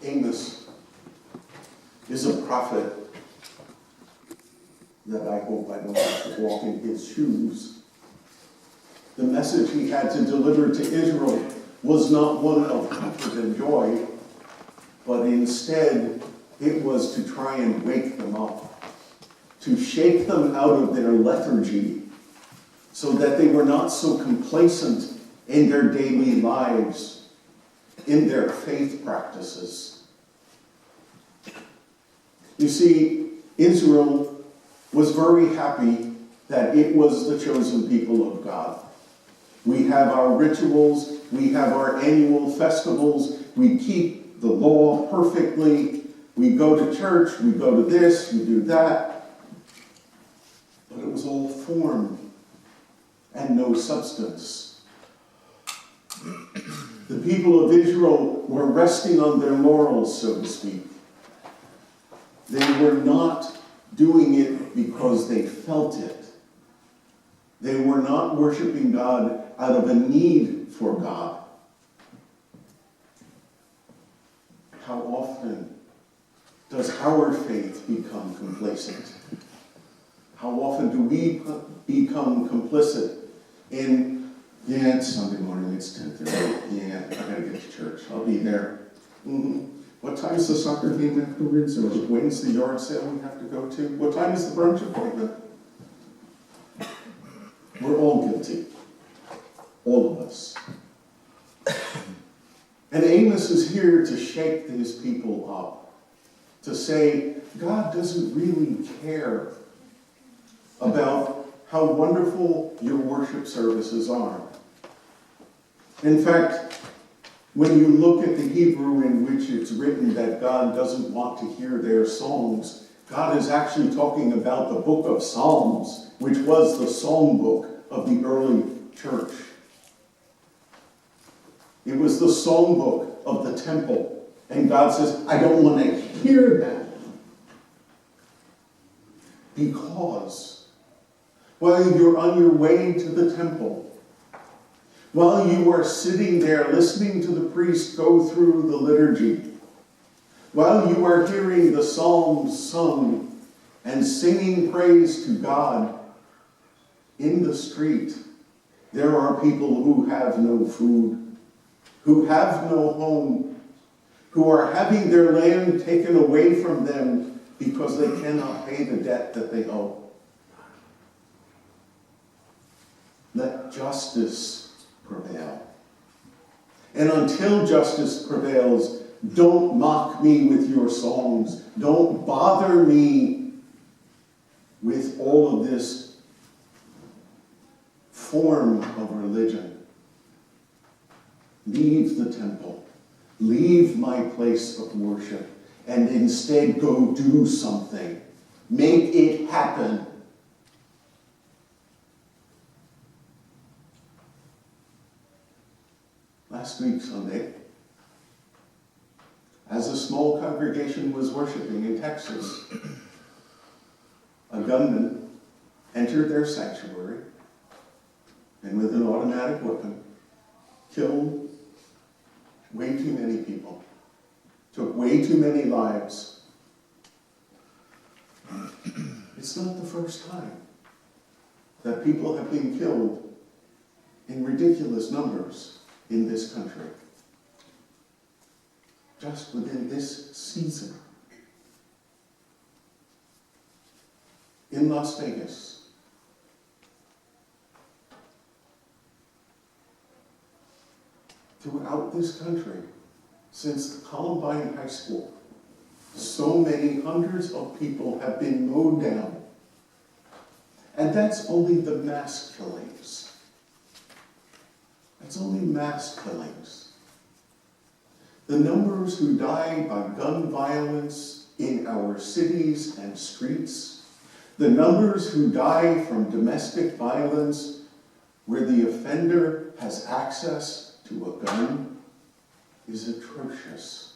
Amos is a prophet that I hope I don't have to walk in his shoes. The message he had to deliver to Israel was not one of comfort and joy, but instead it was to try and wake them up, to shake them out of their lethargy so that they were not so complacent in their daily lives, in their faith practices. You see, Israel was very happy that it was the chosen people of God. We have our rituals, we have our annual festivals, we keep the law perfectly, we go to church, we go to this, we do that. But it was all form and no substance. The people of Israel were resting on their laurels, so to speak. They were not doing it because they felt it. They were not worshiping God out of a need for God. How often does our faith become complacent? How often do we become complicit in, yeah, it's Sunday morning, it's 10:30, yeah, I gotta get to church, I'll be there. What time is the soccer game afterwards? Or when's the yard sale we have to go to? What time is the brunch appointment? We're all guilty. All of us. And Amos is here to shake his people up. To say, God doesn't really care about how wonderful your worship services are. In fact, when you look at the Hebrew in which it's written that God doesn't want to hear their songs, God is actually talking about the book of Psalms, which was the song book of the early church. It was the song book of the temple. And God says, I don't want to hear that. Because while you're on your way to the temple, while you are sitting there listening to the priest go through the liturgy, while you are hearing the psalms sung and singing praise to God, in the street, there are people who have no food, who have no home, who are having their land taken away from them because they cannot pay the debt that they owe. Let justice prevail. And until justice prevails, don't mock me with your songs. Don't bother me with all of this form of religion. Leave the temple. Leave my place of worship. And instead go do something. Make it happen. Last week, Sunday, as a small congregation was worshiping in Texas, a gunman entered their sanctuary and with an automatic weapon killed way too many people, took way too many lives. It's not the first time that people have been killed in ridiculous numbers in this country. Just within this season. In Las Vegas. Throughout this country, since Columbine High School, so many hundreds of people have been mowed down. And that's only the mass killings. That's only mass killings. The numbers who die by gun violence in our cities and streets, the numbers who die from domestic violence where the offender has access to a gun is atrocious.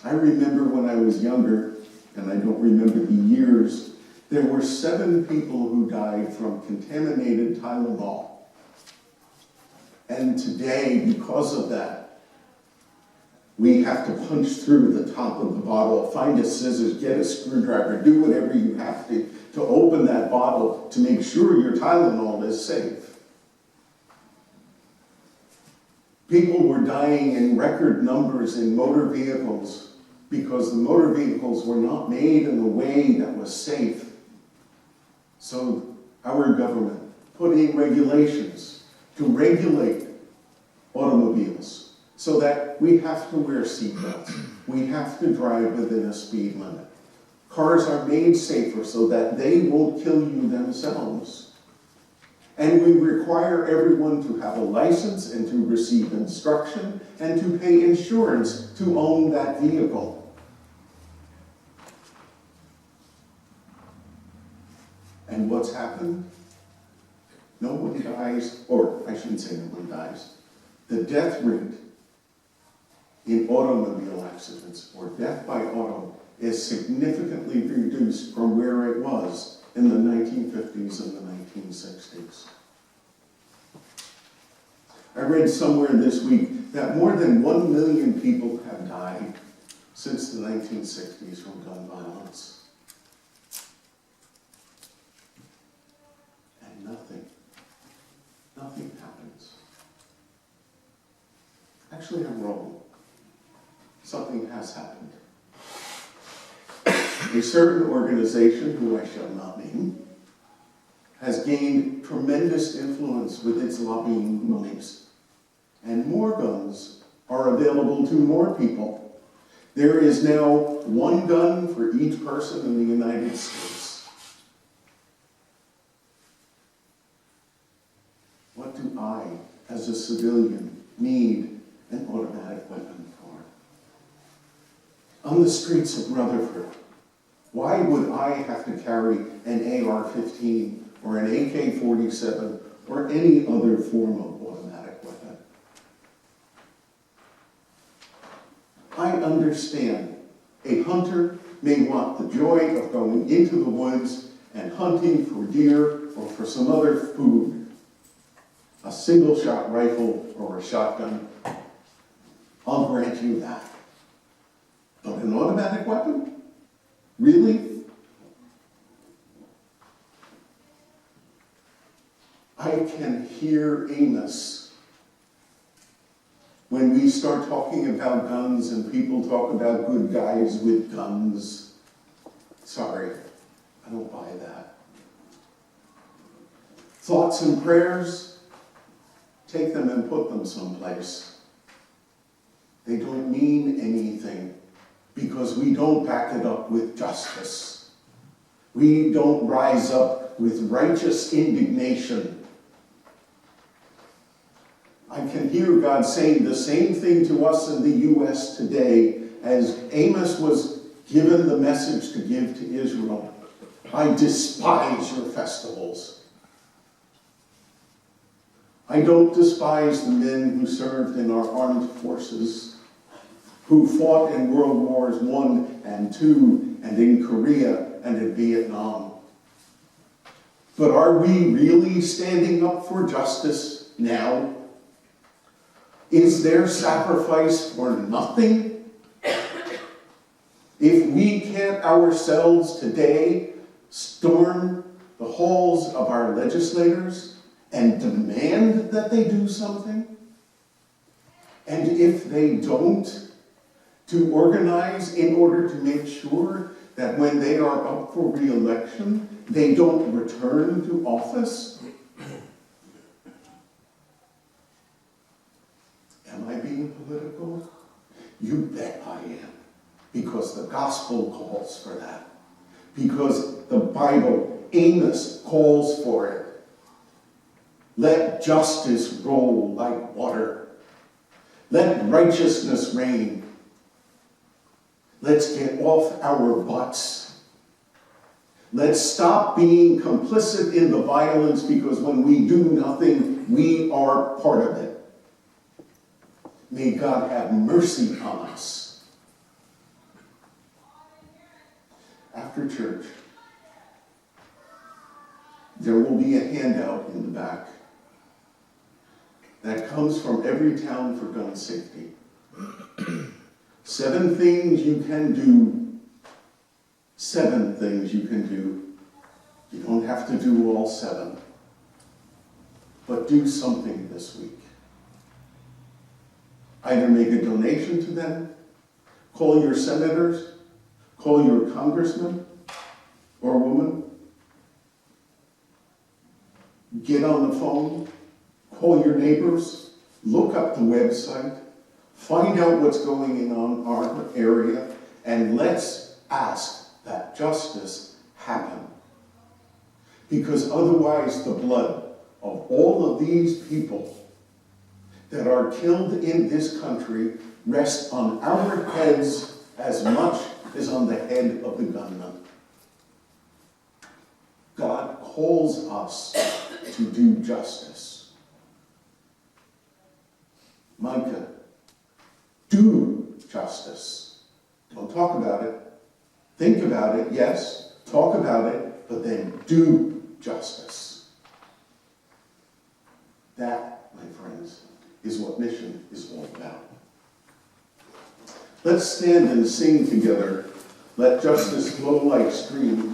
I remember when I was younger, and I don't remember the years, there were 7 people who died from contaminated Tylenol. And today, because of that, We have to punch through the top of the bottle, find a scissors, get a screwdriver, do whatever you have to open that bottle to make sure your Tylenol is safe. People were dying in record numbers in motor vehicles because the motor vehicles were not made in a way that was safe. So our government put in regulations to regulate automobiles so that we have to wear seatbelts. We have to drive within a speed limit. Cars are made safer so that they won't kill you themselves. And we require everyone to have a license and to receive instruction and to pay insurance to own that vehicle. And what's happened? No one dies, or I shouldn't say no one dies. The death rate in automobile accidents, or death by auto, is significantly reduced from where it was in the 1950s and the 1960s. I read somewhere this week that more than 1 million people have died since the 1960s from gun violence. And nothing happens. Actually, I'm wrong. Something has happened. A certain organization, who I shall not name, has gained tremendous influence with its lobbying monies. And more guns are available to more people. There is now one gun for each person in the United States. What do I, as a civilian, need an automatic weapon for? On the streets of Rutherford, why would I have to carry an AR-15 or an AK-47 or any other form of automatic weapon? I understand a hunter may want the joy of going into the woods and hunting for deer or for some other food. A single-shot rifle or a shotgun, I'll grant you that. But an automatic weapon? Really? I can hear Amos when we start talking about guns and people talk about good guys with guns. Sorry, I don't buy that. Thoughts and prayers? Take them and put them someplace. They don't mean anything because we don't back it up with justice. We don't rise up with righteous indignation. I can hear God saying the same thing to us in the U.S. today as Amos was given the message to give to Israel. I despise your festivals. I don't despise the men who served in our armed forces, who fought in World Wars I and II, and in Korea and in Vietnam. But are we really standing up for justice now? Is their sacrifice for nothing? If we can't ourselves today storm the halls of our legislators and demand that they do something, and if they don't, to organize in order to make sure that when they are up for re-election, they don't return to office? Am I being political? You bet I am. Because the gospel calls for that. Because the Bible, Amos, calls for it. Let justice roll like water. Let righteousness reign. Let's get off our butts. Let's stop being complicit in the violence because when we do nothing, we are part of it. May God have mercy on us. After church, there will be a handout in the back that comes from every town for gun safety. 7 things you can do. 7 things you can do. You don't have to do all 7. But do something this week. Either make a donation to them, call your senators, call your congressman or woman, get on the phone, call your neighbors, look up the website, find out what's going on in our area, and let's ask that justice happen. Because otherwise the blood of all of these people that are killed in this country rests on our heads as much as on the head of the gunman. God calls us to do justice. Micah, do justice. Don't talk about it. Think about it, yes. Talk about it, but then do justice. That, my friends, is what mission is all about. Let's stand and sing together. Let justice flow like streams.